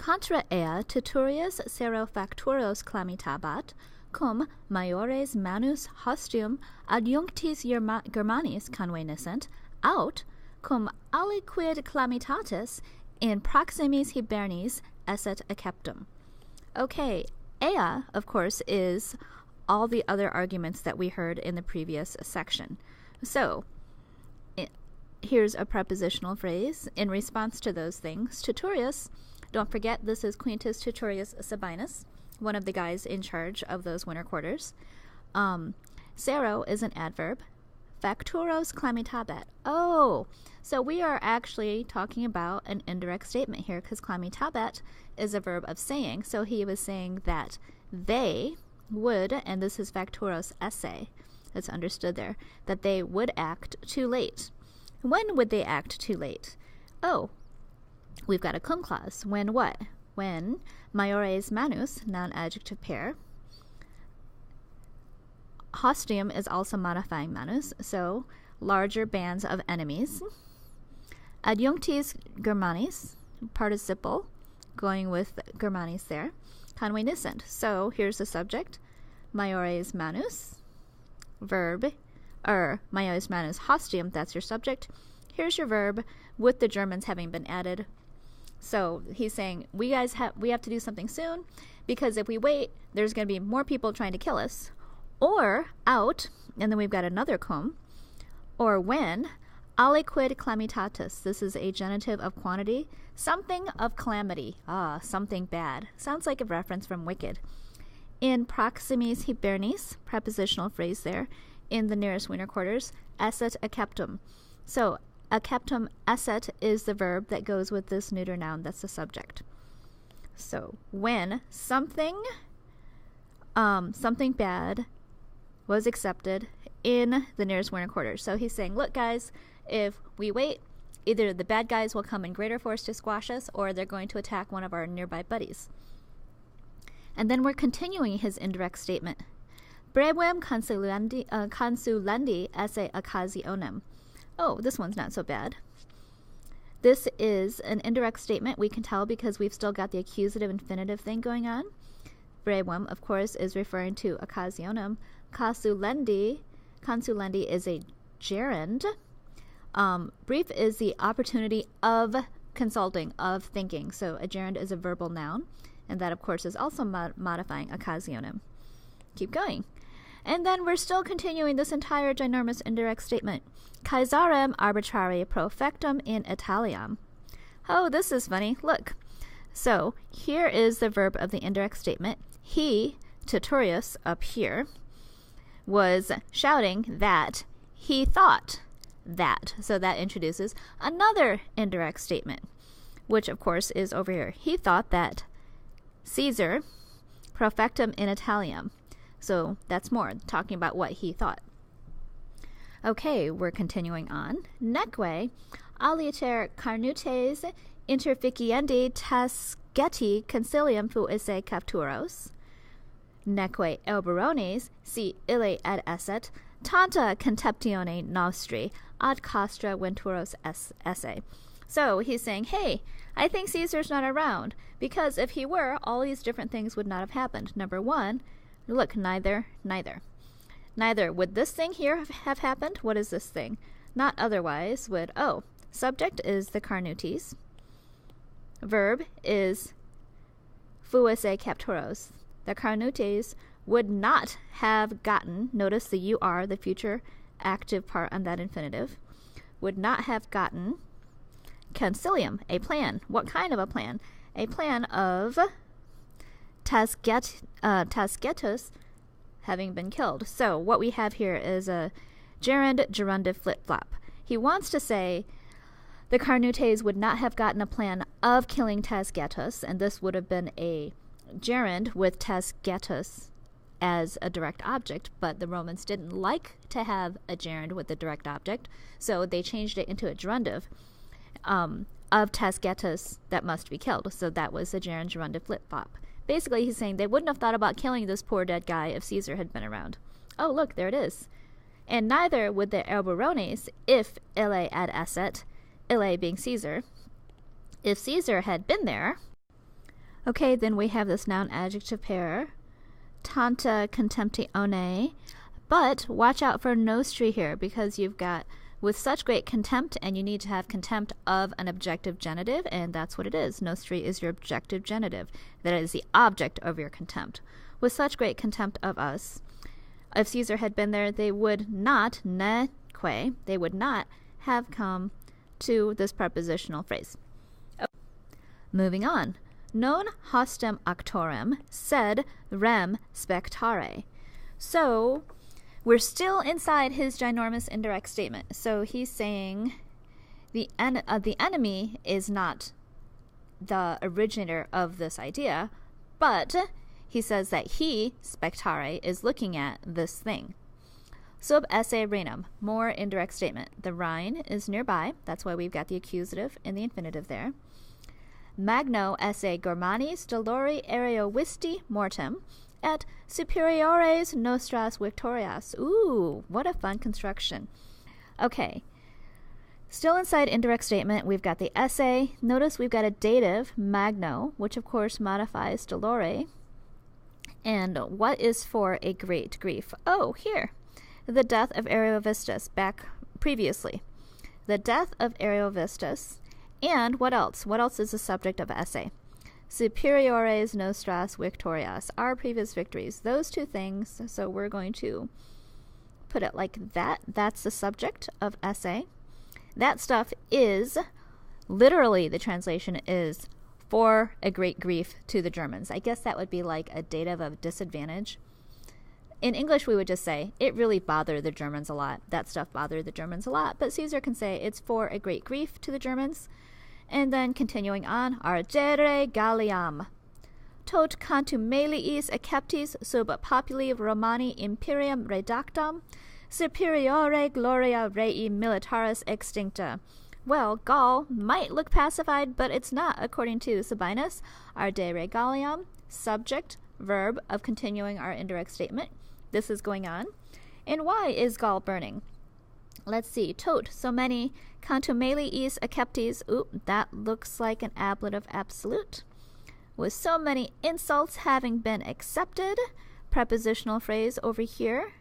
contra ea titurius serofacturos clamitabat, cum maiores manus hostium adjunctis Germanis conveniscent, aut, cum aliquid clamitatis in proximis Hibernis esset acceptum. Okay, ea, of course, is all the other arguments that we heard in the previous section. So, here's a prepositional phrase in response to those things. Titurius, don't forget this is Quintus Titurius Sabinus, one of the guys in charge of those winter quarters. Sero is an adverb. Facturos clamitabat. Oh, so we are actually talking about an indirect statement here because clamitabat is a verb of saying. So he was saying that they would, and this is facturos esse, that's understood there, that they would act too late. When would they act too late? Oh, we've got a cum clause. When what? When maiores manus, noun adjective pair. Hostium is also modifying manus, so larger bands of enemies. Adjunctis Germanis, participle, going with Germanis there. Conveniscent. So here's the subject. Maiores manus, verb, maiores manus hostium, that's your subject. Here's your verb with the Germans having been added. So he's saying we have to do something soon because if we wait, there's going to be more people trying to kill us. Or out, and then we've got another cum, or when, aliquid clamitatis. This is a genitive of quantity. Something of calamity. Something bad. Sounds like a reference from Wicked. In proximis Hibernis, prepositional phrase there, in the nearest winter quarters, esset acceptum. So, acceptum esset is the verb that goes with this neuter noun. That's the subject. So, when something bad was accepted in the nearest winter quarters. So he's saying, look, guys, if we wait, either the bad guys will come in greater force to squash us, or they're going to attack one of our nearby buddies. And then we're continuing his indirect statement. Brevem consulendi esse occasionem. Oh, this one's not so bad. This is an indirect statement. We can tell because we've still got the accusative infinitive thing going on. Brevem, of course, is referring to occasionem. Consulendi is a gerund. Brief is the opportunity of consulting, of thinking. So a gerund is a verbal noun, and that, of course, is also modifying occasionem. Keep going. And then we're still continuing this entire ginormous indirect statement. Caesarem arbitrari profectum in Italiam. Oh, this is funny. Look. So here is the verb of the indirect statement. He, Titurius, up here, was shouting that he thought that. So that introduces another indirect statement, which of course is over here. He thought that Caesar profectum in Italiam. So that's more talking about what he thought. Okay, we're continuing on. Neque aliter carnutes interficiendi tasgeti concilium fuisse capturos. Neque elberones, si ille ad esset, tanta contemptione nostri ad castra venturos esse. So he's saying, hey, I think Caesar's not around, because if he were, all these different things would not have happened. Number one, look, neither. Neither would this thing here have happened. What is this thing? Not otherwise would, subject is the carnutes. Verb is fuisse capturos. The carnutes would not have gotten, notice the you are, the future active part on that infinitive, would not have gotten concilium, a plan. What kind of a plan? A plan of tasgetus having been killed. So what we have here is a gerundive flip-flop. He wants to say the carnutes would not have gotten a plan of killing Tasgetus, and this would have been a gerund with Tasgetus as a direct object, but the Romans didn't like to have a gerund with a direct object, so they changed it into a gerundive of Tasgetus that must be killed. So that was a gerundive flip-flop. Basically, he's saying they wouldn't have thought about killing this poor dead guy if Caesar had been around. Oh, look, there it is. And neither would the Elberones if ille ad esset, ille being Caesar. If Caesar had been there, Okay, then we have this noun-adjective pair, tanta contemptione, but watch out for nostri here, because you've got with such great contempt, and you need to have contempt of an objective genitive, and that's what it is. Nostri is your objective genitive. That is the object of your contempt. With such great contempt of us, if Caesar had been there, they would not, neque, they would not have come to this prepositional phrase. Moving on. Non hostem actorem sed rem spectare. So we're still inside his ginormous indirect statement. So he's saying the enemy is not the originator of this idea, but he says that he, spectare, is looking at this thing. Sub esse Rhenum, more indirect statement. The Rhine is nearby. That's why we've got the accusative and the infinitive there. Magno esse Germanis dolori areovisti mortem et superiores nostras victorias. Ooh, what a fun construction. Okay. Still inside indirect statement, we've got the essay. Notice we've got a dative, magno, which of course modifies dolore. And what is for a great grief? Oh, here. The death of Ariovistus, back previously. The death of Ariovistus. And what else? What else is the subject of essay? Superiores nostras victorias, our previous victories. Those two things, so we're going to put it like that. That's the subject of essay. That stuff is, literally the translation is, for a great grief to the Germans. I guess that would be like a dative of disadvantage. In English, we would just say, it really bothered the Germans a lot. That stuff bothered the Germans a lot. But Caesar can say, it's for a great grief to the Germans. And then continuing on, ardere Galliam. Tot contumeliis acceptis sub populi Romani imperium redactam, superiore gloria rei militaris extincta. Well, Gaul might look pacified, but it's not, according to Sabinus. Ardere Galliam, subject, verb of continuing our indirect statement. This is going on. And why is Gaul burning? Let's see. Tot, so many. Contumeliis acceptis. Ooh, that looks like an ablative absolute. With so many insults having been accepted. Prepositional phrase over here.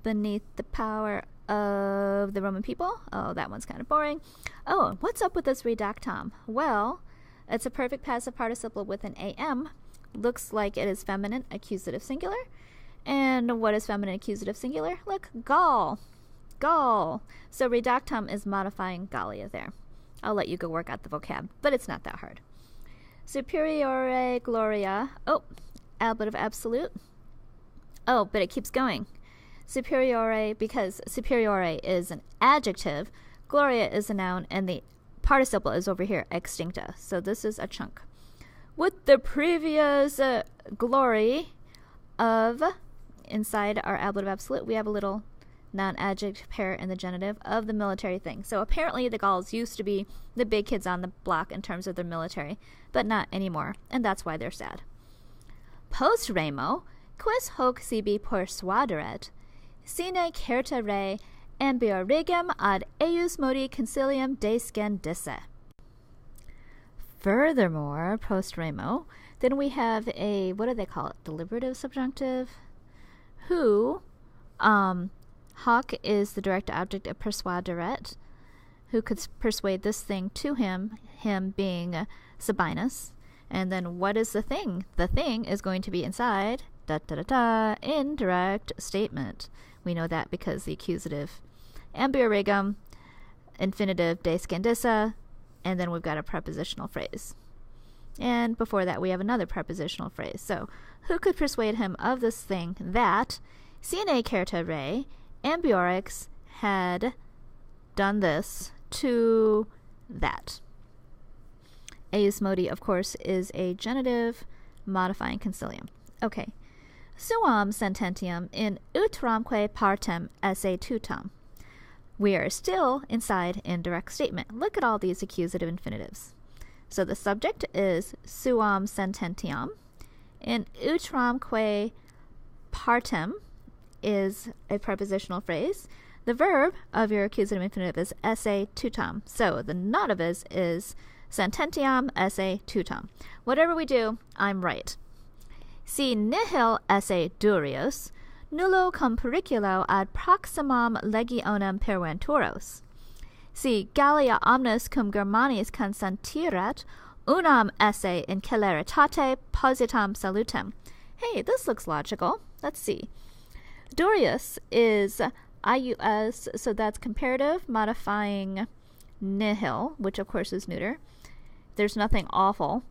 Beneath the power of the Roman people. Oh, that one's kind of boring. Oh, what's up with this redactam? Well, it's a perfect passive participle with an am. Looks like it is feminine accusative singular. And what is feminine accusative singular? Look, Gaul. Gaul. So redactam is modifying Gallia there. I'll let you go work out the vocab, but it's not that hard. Superiore gloria. Oh, ablative absolute. Oh, but it keeps going. Superiore, because superiore is an adjective, gloria is a noun, and the participle is over here, extincta. So this is a chunk. With the previous glory of, inside our ablative absolute, we have a little noun-adjective pair in the genitive of the military thing. So apparently the Gauls used to be the big kids on the block in terms of their military, but not anymore, and that's why they're sad. Post Remo, quis hoc sibi persuaderet, sine certa re ambiorigem ad eius modi concilium descendisse. Furthermore, post Remo, then we have a, what do they call it, deliberative subjunctive, who, hoc is the direct object of persuaderet, who could persuade this thing to him being Sabinus. And then what is the thing? The thing is going to be inside, indirect statement. We know that because the accusative ambiorigum, infinitive descendissa, and then we've got a prepositional phrase. And before that we have another prepositional phrase. So, who could persuade him of this thing that sine certa re ambiorix had done this to that? Eius modi, of course, is a genitive modifying concilium. Okay. Suam sententiam in utramque partem esse tutam. We are still inside indirect statement. Look at all these accusative infinitives. So the subject is suam sententiam. In utramque partem is a prepositional phrase. The verb of your accusative infinitive is esse tutam. So the notavis is sententiam esse tutam. Whatever we do, I'm right. Si nihil esse durius, nullo cum periculo ad proximam legionem perventuros. Si Gallia omnis cum Germanis consentiret, unam esse in celeritate positam salutem. Hey, this looks logical. Let's see. Durius is ius, so that's comparative, modifying nihil, which of course is neuter. There's nothing awful,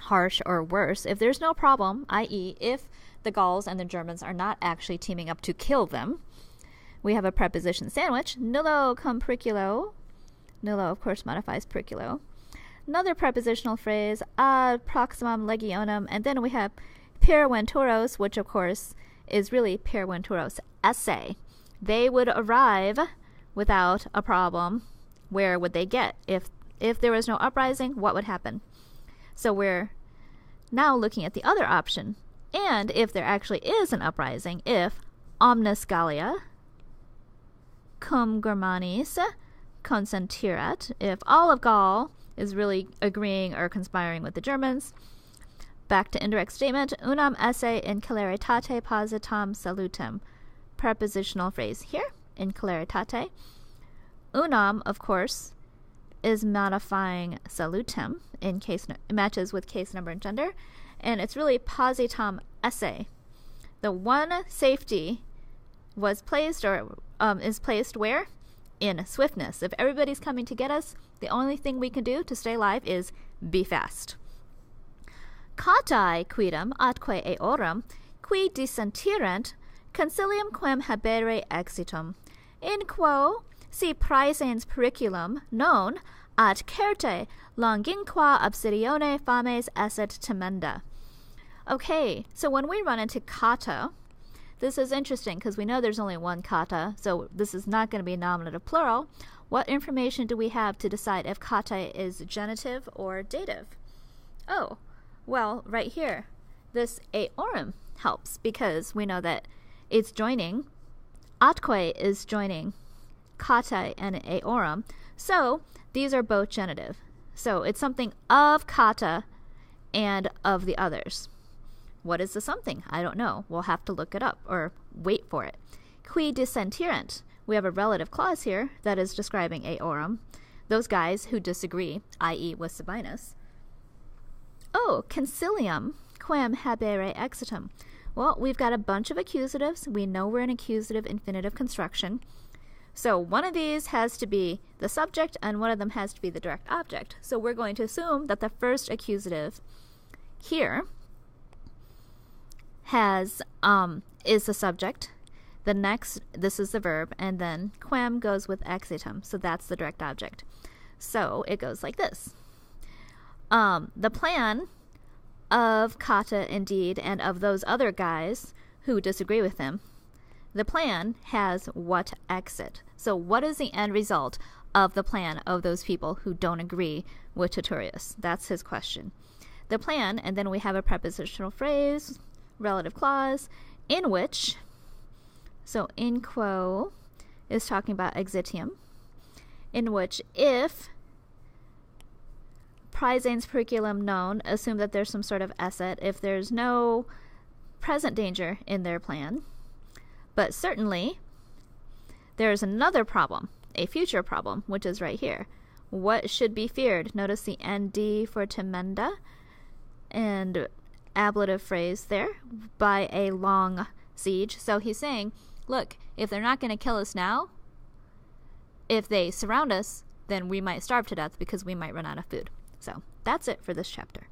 harsh, or worse. If there's no problem, i.e., if the Gauls and the Germans are not actually teaming up to kill them, we have a preposition sandwich. Nullo cum periculo. Nullo, of course, modifies periculo. Another prepositional phrase, ad proximam legionem, and then we have perventuros, which of course is really perventuros esse. They would arrive without a problem. Where would they get? If there was no uprising, what would happen? So we're now looking at the other option. And if there actually is an uprising, if omnis Gallia cum Germanis consentiret, if all of Gaul is really agreeing or conspiring with the Germans, back to indirect statement, unam esse in celeritate positam salutem. Prepositional phrase here, in celeritate. Unam, of course, is modifying salutem in case matches with case number and gender, and it's really positam esse. The one safety was placed or is placed where? In swiftness. If everybody's coming to get us, the only thing we can do to stay alive is be fast. Catae quidem atque eorum, qui dissentirent, concilium quem habere exitum, in quo si praesens periculum non ad certe longinqua obsidione fames esset temenda. Okay, so when we run into kata, this is interesting because we know there's only one kata, so this is not going to be nominative plural. What information do we have to decide if kata is genitive or dative? Oh, well, right here, this eorum helps because we know that it's joining. Atque is joining kata and eorum. So these are both genitive. So it's something of kata and of the others. What is the something? I don't know. We'll have to look it up or wait for it. Qui dissentirent. We have a relative clause here that is describing eorum. Those guys who disagree, i.e. with Sabinus. Oh, concilium quem habere exitum. Well, we've got a bunch of accusatives. We know we're in accusative infinitive construction. So one of these has to be the subject and one of them has to be the direct object. So we're going to assume that the first accusative here has is the subject. The next, this is the verb, and then quem goes with exitum. So that's the direct object. So it goes like this. The plan of kata, indeed, and of those other guys who disagree with him, the plan has what exit. So what is the end result of the plan of those people who don't agree with Titurius? That's his question. The plan, and then we have a prepositional phrase, relative clause, in which, so in quo is talking about exitium, in which if praesens periculum non, assume that there's some sort of asset if there's no present danger in their plan. But certainly, there's another problem, a future problem, which is right here. What should be feared? Notice the nd for temenda and ablative phrase there, by a long siege. So he's saying, look, if they're not going to kill us now, if they surround us, then we might starve to death because we might run out of food. So that's it for this chapter.